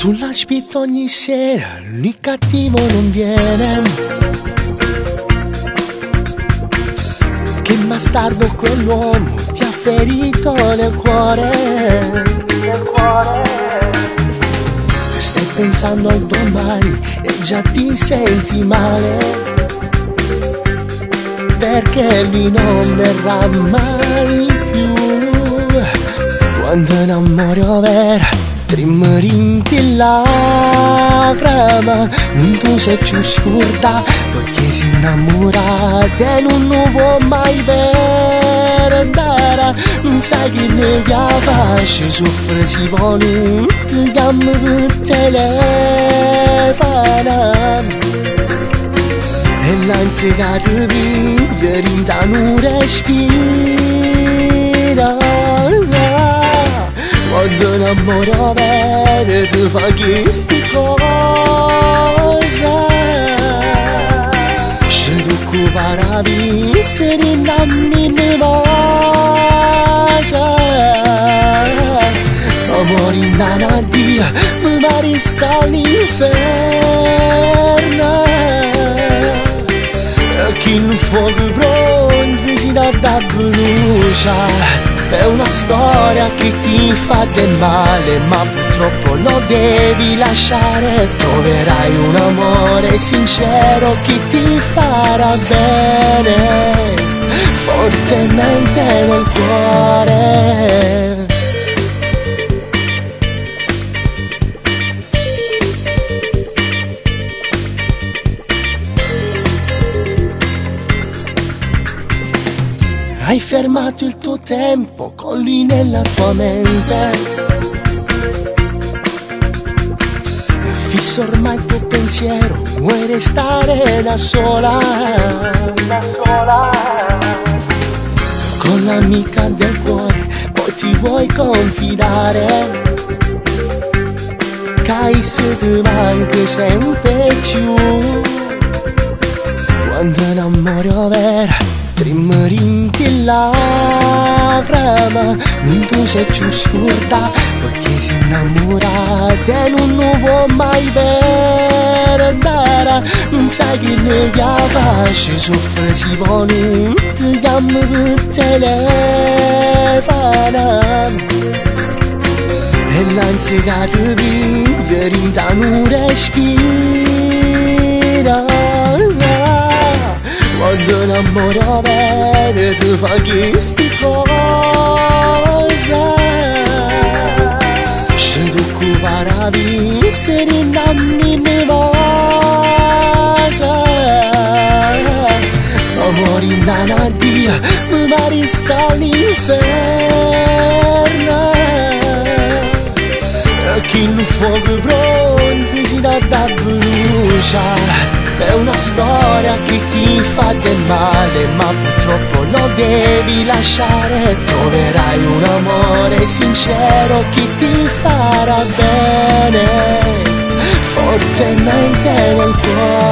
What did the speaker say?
Sulla spita ogni sera, il cattivo non viene. Che bastardo quell'uomo ti ha ferito nel cuore. Stai pensando al domani e già ti senti male, perché lui non verrà mai più. Quando un amore vera trimmarinti lacrima, non tu sei più scurta, perché si innamora e non può mai perdere. Non sai che ne capace, soffre si vuole, non ti chiama per telefono. E l'ansia ti vive, rinta non respira. Quando un amore vero ti fa queste cose, se tu occupa la vita se rinnammi cosa. Amore in una dia mi pare sta all'inferno, e chi non fuoco pronto si dà da bruciare. È una storia che ti fa del male, ma purtroppo lo devi lasciare. Troverai un amore sincero che ti farà bene, fortemente nel cuore. Hai fermato il tuo tempo con lui nella tua mente, fisso ormai il tuo pensiero, vuoi restare da sola, con l'amica del cuore, poi ti vuoi confidare, che se ti manca sempre più. Quando un amore vero trimmarinti lacrima, non tu sei più scurta, perché si innamora e non può mai perdere. Non sai che ne capace, soffre si vuole, non ti chiama per telefono. E l'ansia ti vive, rinta non respira. Quando un amore vero ti fa queste cose, se tu occupa la vita se rinnammi cosa. Amore in una dia mi pare sta all'inferno, e chi non fuoco pronto si dà da bruciare. È una storia che ti fa del male, ma purtroppo lo devi lasciare. Troverai un amore sincero che ti farà bene, fortemente nel cuore.